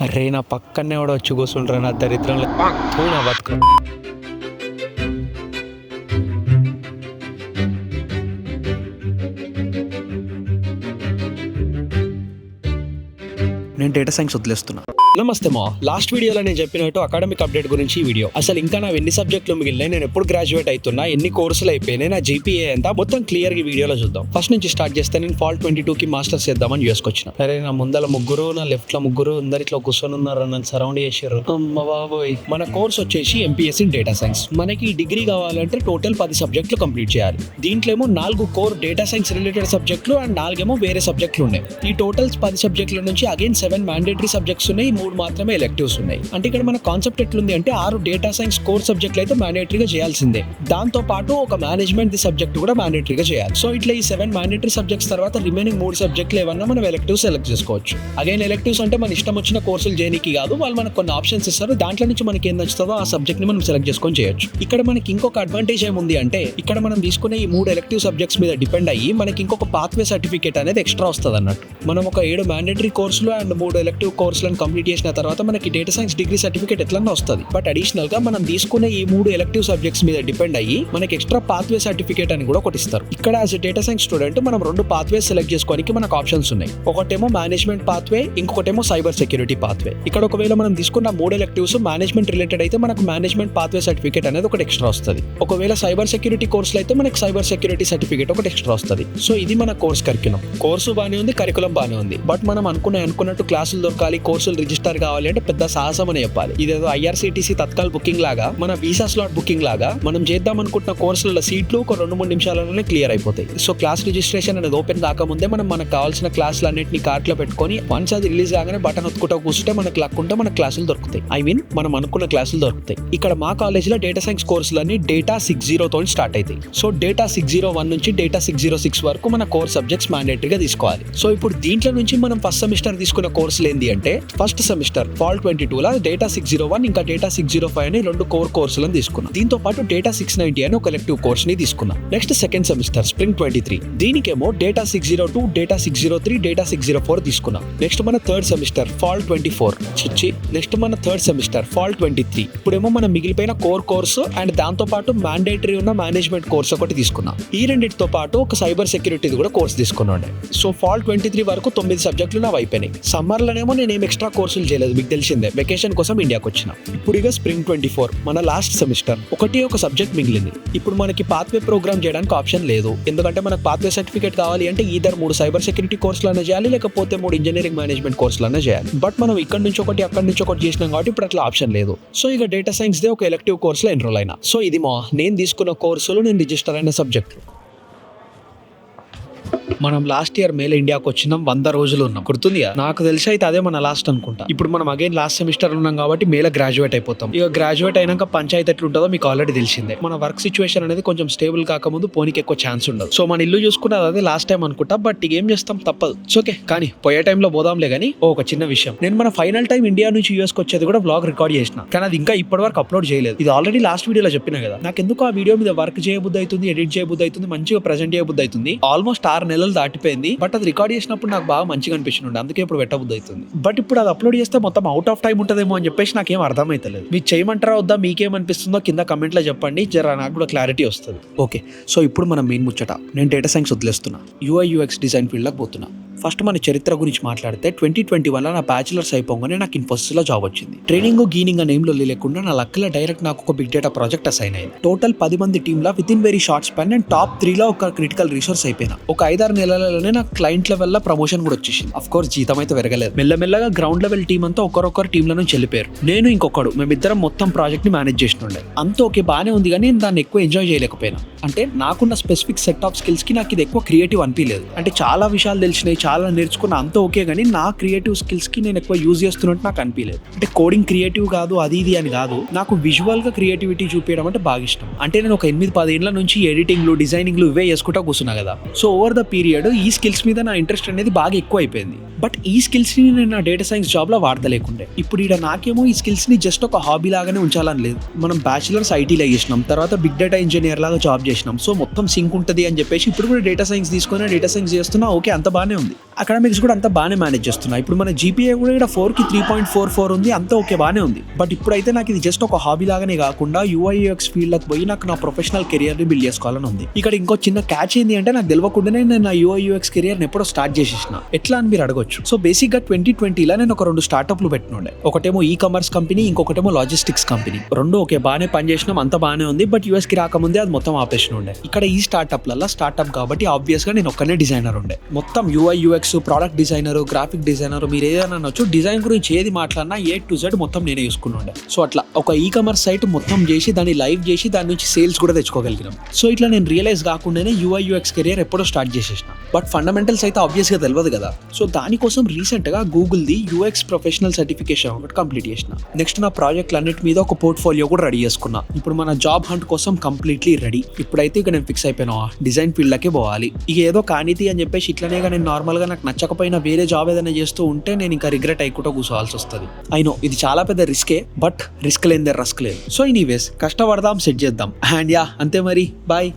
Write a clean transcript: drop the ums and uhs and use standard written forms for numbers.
అరే నా పక్కనే కూడా వచ్చి కూర్చుంటారు నా దరిద్రంలో నా బతుకు. నేను డేటా సైన్స్ వదిలేస్తున్నా. నమస్తే మా లాస్ట్ వీడియోలో నేను చెప్పినట్టు అకాడమిక్ అప్డేట్ గురించి ఈ వీడియో. అసలు ఇంకా నా ఎన్ని సబ్జెక్టులు మిగిలినాయి, నేను ఎప్పుడు గ్రాడ్యుయేట్ అవుతున్నా, ఎన్ని కోర్సులు అయిపోయినాయి, నా జీపీఏ ఎంత, మొత్తం క్లియర్ గా వీడియోలో చూద్దాం. ఫస్ట్ నుంచి స్టార్ట్ చేస్తే నేను ఫాల్ 22కి మాస్టర్స్ చేద్దామని చేసుకొచ్చిన. అరే నా ముందల ముగ్గురు, నా లెఫ్ట్ లో ముగ్గురు, అందరు ఇట్లా కూర్చొని ఉన్నారు, నన్ను సరౌండ్ చేశారు. అమ్మ బాబోయ్. మన కోర్స్ వచ్చేసి ఎంపీఎస్సీ ఇన్ డేటా సైన్స్. మనకి డిగ్రీ కావాలంటే టోటల్ 10 సబ్జెక్టులు కంప్లీట్ చేయాలి. దీంట్లో ఏమో 4 కోర్ డేటా సైన్స్ రిలేటెడ్ సబ్జెక్టులు అండ్ 4 ఏమో వేరే సబ్జెక్టులు ఉన్నాయి. ఈ టోటల్ 10 సబ్జెక్టుల నుంచి అగైన్ 7 మ్యాండేటరీ సబ్జెక్ట్స్ ఉన్నాయి, 3 మాత్రమే ఎలెక్టివ్స్ ఉన్నాయి. అంటే ఇక్కడ మన కాన్సెప్ట్ ఎట్లుంది అంటే 6 డేటా సైన్స్ కోర్ సబ్జెక్టులు అయితే మ్యాండేటరీగా చేయాల్సిందే. దాంతో పాటు ఒక మేనేజ్మెంట్ సబ్జెక్ట్ కూడా మ్యాండేటరీగా చేయాలి. సో ఇట్లా ఈ 7 మ్యాండేటరీ సబ్జెక్ట్స్ తర్వాత రిమైనింగ్ 3 సబ్జెక్టులు ఏమన్నా మనం ఎలెక్టివ్స్ సెలెక్ట్ చేసుకోవచ్చు. అగైన్ ఎలెక్టివ్స్ అంటే మన ఇష్టం వచ్చిన కోర్సులు చేయడానికి కాదు, వాళ్ళు మనకు కొన్ని ఆప్షన్స్ ఇస్తారు. దాంట్లో నుంచి మనకి ఏం నచ్చుతుందో ఆ సబ్జెక్ట్ ని మనం సెలెక్ట్ చేసుకొని చేయొచ్చు. ఇక్కడ మనకి ఇంకొక అడ్వాంటేజ్ ఏముంది అంటే ఇక్కడ మనం తీసుకునే ఈ 3 ఎలెక్టివ్ సబ్జెక్ట్స్ మీద డిపెండ్ అయ్యి మనకి ఇంకొక పాత్వే సర్టిఫికేట్ అనేది ఎక్స్ట్రా వస్తుంది అన్నట్టు. మనం ఒక 7 మ్యాండేటరీ కోర్సులు అండ్ 3 ఎలెక్టివ్ కోర్సులను కంప్లీట్ చేసిన తర్వాత మనకి డేటా సైన్స్ డిగ్రీ సర్టిఫికేట్ ఎట్లన్నా వస్తుంది. బట్ అడిషనల్ గా మనం తీసుకునే ఈ 3 ఎలెక్టివ్ సబ్జెక్ట్స్ మీద డిపెండ్ అయ్యి మనకి ఎక్స్ట్రా పాత్వే సర్టిఫికేట్ అని కూడా ఒకటి ఇస్తారు. ఇక్కడ as a data science student మనం 2 పాత్వేస్ సెలెక్ట్ చేసుకోవడానికి మనకు ఆప్షన్స్ ఉన్నాయి. ఒకటేమో మేనేజ్మెంట్ పాత్వే, ఇంకొకటేమో సైబర్ సెక్యూరిటీ పాత్వే. ఇక్కడ ఒకవేళ మనం తీసుకున్న 3 ఎలెక్టివ్స్ మేనేజ్మెంట్ రిలేటెడ్ అయితే మనకు మేనేజ్మెంట్ పాత్వే సర్టిఫికేట్ అనేది ఒకటి ఎక్స్ట్రా వస్తుంది. ఒకవేళ సైబర్ సెక్యూరిటీ కోర్సులు అయితే మనకి సైబర్ సెక్యూరిటీ సర్టిఫికేట్ ఒకటి ఎక్స్ట్రా వస్తుంది. సో ఇది మన కోర్స్ కరికులం. కోర్సు బానే ఉంది, కరికులం బానే ఉంది. బట్ మనం అనుకున్నట్టు క్లాసులు దొరకాలి, కోర్సులు రిజిస్టర్ కావాలి అంటే పెద్ద సాహసం అని చెప్పాలి. ఇదేదో ఐఆర్సీటీసీ తత్కాల్ బుకింగ్ లాగా, మన వీసా స్లాట్ బుకింగ్ లాగా మనం చేద్దాం అనుకుంటున్న కోర్సుల సీట్లు ఒక 2-3 నిమిషాలలోనే క్లియర్ అయిపోతాయి. సో క్లాస్ రిజిస్ట్రేషన్ అనేది ఓపెన్ కాకముందే మనకు కావాల్సిన క్లాసులు అన్నింటినీ కార్ట్ లో పెట్టుకొని వన్స్ అది రిలీజ్ కాగానే బటన్ ఒత్తుకుంటూ కూర్చుంటే మనకు లక్కుంటే మన క్లాసులు దొరుకుతాయి. మనం అనుకున్న క్లాసులు దొరుకుతాయి. ఇక్కడ మా కాలేజ్ లో డేటా సైన్స్ కోర్సులన్నీ డేటా 60 తో స్టార్ట్ అవుతాయి. సో డేటా 601 నుంచి డేటా 606 వరకు మన కోర్ సబ్జెక్ట్స్ మ్యాండేటరీగా తీసుకోవాలి. సో ఇప్పుడు దీంట్లో నుంచి మనం ఫస్ట్ సెమిస్టర్ తీసుకున్న కోర్సులు ఏంటి అంటే ఫస్ట్ సెమిస్టర్ ఫాల్ 22 లా డేటా 601 ఇంకా డేటా 605 అని 2 కోర్ కోర్సులను తీసుకున్నాం. దీంతో పాటు డేటా 690 అని ఒక ఎలెక్టివ్ కోర్స్ ని తీసుకున్నాం. నెక్స్ట్ సెకండ్ సెమిస్టర్ స్ప్రింగ్ 23 దీనికేమో డేటా 602 డేటా 603 డేటా 604 తీసుకున్నాం. నెక్స్ట్ మన థర్డ్ సెమిస్టర్ ఫాల్ 24 నెక్స్ట్ మన థర్డ్ సెమిస్టర్ ఫాల్ 23 ఇప్పుడేమో మనం మిగిలిపోయిన కోర్ కోర్సు అండ్ దాంతో పాటు మ్యాండేటరీ ఉన్న మేనేజ్మెంట్ కోర్స్ ఒకటి తీసుకున్నాం. ఈ రెండింటితో పాటు ఒక సైబర్ సెక్యూరిటీ కూడా కోర్స్ తీసుకున్నాం. సో ఫాల్ 23 వరకు 9 సబ్జెక్టులు నాకు అయిపోయినాయి. సమ్మర్ లోనేమో నేను ఏం ఎక్స్ట్రా కోర్సులు చేయలేదు, మీకు తెలిసిందే, వెకేషన్ కోసం ఇండియాకి వచ్చిన. ఇప్పుడు ఇక స్ప్రింగ్ 24 మన లాస్ట్ సెమిస్టర్ ఒక సబ్జెక్ట్ మిగిలింది. ఇప్పుడు మనకి పాత్వే ప్రోగ్రామ్ చేయడానికి ఆప్షన్ లేదు, ఎందుకంటే మనకు పాత్వే సర్టిఫికేట్ కావాలి అంటే ఈధర్ 3 సైబర్ సెక్యూరిటీ కోర్సులన్నా చేయాలి, లేకపోతే 3 ఇంజనీరింగ్ మేనేజ్మెంట్ కోర్సులన్నా చేయాలి. బట్ మనం ఇక్కడ నుంచి ఒకటి అక్కడ నుంచి ఒకటి చేసినాం కాబట్టి ఇప్పుడు అట్లా ఆప్షన్ లేదు. సో ఇక డేటా సైన్స్ దే ఒక ఎలెక్టివ్ కోర్సులో ఎన్రోల్ అయినా. సో ఇది నేను తీసుకున్న కోర్సులు, నేను రిజిస్టర్ అయిన సబ్జెక్టులు. మనం లాస్ట్ ఇయర్ మేలో ఇండియాకి వచ్చినాం, 100 రోజులు ఉన్నాం, గుర్తుందిగా? నాకు తెలిసి అయితే అదే మన లాస్ట్ అనుకుంటా. ఇప్పుడు మనం అగైన్ లాస్ట్ సెమిస్టర్ ఉన్నాం కాబట్టి మేలో గ్రాడ్యుయేట్ అయిపోతాం. ఇక గ్రాడ్యుయేట్ అయినాక పంచాయతీ ఎట్లుంటుందో మీకు ఆల్రెడీ తెలిసిందే. మన వర్క్ సిచ్యువేషన్ అనేది కొంచెం స్టేబుల్ కాకముందు పోనీకి ఎక్కువ ఛాన్స్ ఉండదు. సో మన ఇల్లు చూసుకున్నది అదే లాస్ట్ టైం అనుకుంటా. బట్ ఇక ఏం చేస్తాం, తప్పదు. ఓకే, కానీ పోయే టైంలో పోదాంలే. కానీ ఒక చిన్న విషయం, నేను మన ఫైనల్ టైం ఇండియా నుంచి యూఎస్కి వచ్చేది కూడా వ్లాగ్ రికార్డ్ చేసిన, కానీ అది ఇంకా ఇప్పటి వరకు అప్లోడ్ చేయలేదు. ఇది ఆల్రెడీ లాస్ట్ వీడియోలో చెప్పిన కదా. నాకు ఎందుకు ఆ వీడియో మీద వర్క్ చేయబుద్ధి అవుతుంది, ఎడిట్ చేయబుద్ధి అవుతుంది, మంచిగా ప్రెజెంట్ చేయబుద్ధి అవుతుంది. ఆల్మోస్ట్ 6 నెలలు దాటిపోయింది. బట్ అది రికార్డ్ చేసినప్పుడు నాకు బాగా మంచిగా అనిపించింది, అందుకే ఇప్పుడు పెట్టబుద్ధి అవుతుంది. బట్ ఇప్పుడు అది అప్లోడ్ చేస్తే మొత్తం అవుట్ ఆఫ్ టైం ఉంటుందేమో అని చెప్పేసి నాకేం అర్థమైతలేదు. మీరు చేయమంటారా వద్దా, మీకేమనిపిస్తుందో కింద కమెంట్లో చెప్పండి, జర నాకు కూడా క్లారిటీ వస్తుంది. ఓకే, సో ఇప్పుడు మనం మెయిన్ ముచ్చట. నేను డేటా సైన్స్ వదిలేస్తున్నా, UI UX డిజైన్ ఫీల్డ్లోకి పోతున్నా. ఫస్ట్ మన చరిత్ర గురించి మాట్లాడితే 2021లో నా బ్యాచిలర్స్ అయిపోగానే నాకు ఇన్ఫోసిస్లో జాబ్ వచ్చింది. ట్రైనింగ్ గీనింగ్ అనే ఏంలో లేకుండా నా లక్కలో డైరెక్ట్ నాకు ఒక బిగ్ డేటా ప్రాజెక్ట్ అసైన్ అయింది. టోటల్ 10 మంది టీంలో with in very short span and top 3లో ఒక క్రిటికల్ రిసోర్స్ అయిపోయినా. ఒక 5-6 నెలలలోనే నాకు క్లయింట్ లెవెల్లో ప్రమోషన్ కూడా వచ్చేసింది. అఫ్ కోర్స్ జీతం అయితే పెరగలేదు. మెల్లమెల్లగా గ్రౌండ్ లెవెల్ టీం అంతా ఒకరొకరు టీంల నుంచి వెళ్ళిపోయారు. నేను ఇంకొకడు, మేమిద్దరం మొత్తం ప్రాజెక్ట్ ని మేనేజ్ చేస్తుండే. అంతా ఓకే, బానే ఉంది, కానీ నేను దాన్ని ఎక్కువ ఎంజాయ్ చేయలేకపోయినా. అంటే నాకున్న స్పెసిఫిక్ సెట్ ఆఫ్ స్కిల్స్ కి నాకు ఇది ఎక్కువ క్రియేటివ్ అనిపించలేదు. అంటే చాలా విషయాలు తెలిసినాయి, చాలా నేర్చుకున్న, అంతా ఓకే, కానీ నా క్రియేటివ్ స్కిల్స్ కి నేను ఎక్కువ యూజ్ చేస్తున్నట్టు నాకు అనిపించలేదు. అంటే కోడింగ్ క్రియేటివ్ కాదు, అది ఇది అని కాదు, నాకు విజువల్ గా క్రియేటివిటీ చూపించడం అంటే బాగా ఇష్టం. అంటే నేను ఒక 8-10 ఏళ్ల నుంచి ఎడిటింగ్లు, డిజైనింగ్లు ఇవే చేసుకుంటా కూర్చున్నా కదా. సో ఓవర్ ద పీరియడ్ ఈ స్కిల్స్ మీద నా ఇంట్రెస్ట్ అనేది బాగా ఎక్కువ అయిపోయింది. బట్ ఈ స్కిల్స్ ని నేను నా డేటా సైన్స్ జాబ్ లో వాడతలేకుండే. ఇప్పుడు ఇక్కడ నాకేమో ఈ స్కిల్స్ ని జస్ట్ ఒక హాబీ లాగానే ఉంచాలని లేదు. మనం బ్యాచిలర్స్ ఐటీలో చేసినాం, తర్వాత బిగ్ డేటా ఇంజనీర్ లాగా జాబ్ చేసినాం. సో మొత్తం సింక్ ఉంటుంది అని చెప్పేసి ఇప్పుడు కూడా డేటా సైన్స్ తీసుకొని డేటా సైన్స్ చేస్తున్నా, ఓకే, అంత బాగానే ఉంది. అకాడమిక్స్ కూడా అంతా బాగానే మేనేజ్ చేస్తున్నా. ఇప్పుడు మన జీపీఏ కూడా ఇక్కడ 4కి 3.44 ఉంది, అంతా ఓకే బాగానే ఉంది. బట్ ఇప్పుడైతే నాకు ఇది జస్ట్ ఒక హాబీ లాగానే కాకుండా UI/UX ఫీల్డ్కి పోయి నాకు నా ప్రొఫెషనల్ కెరియర్ని బిల్డ్ చేసుకోవాలని ఉంది. ఇక్కడ ఇంకో చిన్న క్యాచ్ ఏంది అంటే నాకు తెలియకుండానే నేను నా UI/UX కెరియర్ని ఎప్పుడో స్టార్ట్ చేసేసిన. ఎట్లా అని మీరు అడగొచ్చు. సో బేసిక్గా 2020లో నేను ఒక 2 స్టార్ట్అప్లు పెట్టినుండే. ఒకటేమో కామర్స్ కంపెనీ, ఇంకొకటేమో లాజిస్టిక్స్ కంపెనీ. రెండు ఓకే బాగానే పనిచేసినాం, అంత బాగానే ఉంది. బట్ యూఎస్కి రాకముందే అది మొత్తం ఆపేసిన ఉండే. ఇక్కడ ఈ స్టార్ట్అప్ కాబట్టి ఆబ్వియస్ గా నేను ఒక్కనే డిజైనర్ ఉండే. మొత్తం UI/UX, product designer, graphic designer, మీరు ఏదైనా అనొచ్చు. డిజైన్ గురించి ఏది మాట్లాడినా A to Z మొత్తం నేనే చూసుకున్నాండే. సో అట్లా ఒక కామర్స్ సైట్ మొత్తం చేసి దాన్ని లైవ్ చేసి దాని నుంచి సేల్స్ కూడా తెచ్చుకోగలిగినాం. సో ఇట్లా నేను రియలైజ్ కాకుండానే UI/UX కెరియర్ ఎప్పుడో స్టార్ట్ చేసేసిన. బట్ ఫండమెంటల్స్ అయితే ఆబ్వియస్ గా తెలియదు కదా. సో దానికోసం రీసెంట్ గా గూగుల్ది UX ప్రొఫెషనల్ సర్టిఫికేషన్ ఒకటి కంప్లీట్ చేసిన. నెక్స్ట్ నా ప్రాజెక్ట్లన్నిటి మీద ఒక పోర్ట్ఫోలియో కూడా రెడీ చేసుకున్నా. ఇప్పుడు మన జాబ్ హంట్ కోసం కంప్లీట్లీ రెడీ. ఇప్పుడైతే ఇక నేను ఫిక్స్ అయిపోయినా డిజైన్ ఫీల్డ్కే పోవాలి. ఇక ఏదో కానీతి అని చెప్పేసి ఇట్లనేగా నేను నార్మల్గా నాకు నచ్చకపోయినా వేరే జాబ్ ఏదైనా చేస్తూ ఉంటే నేను ఇంకా రిగ్రెట్ అయ్యకుండా కూర్చోవాల్సి వస్తుంది. అయినో ఇది చాలా పెద్ద రిస్కే, బట్ రిస్క్ లేనిదే రస్క్ లేదు. సో ఎనీవేస్ కష్టపడదాం, సెట్ చేద్దాం. అండ్ యా అంతే మరి, బాయ్.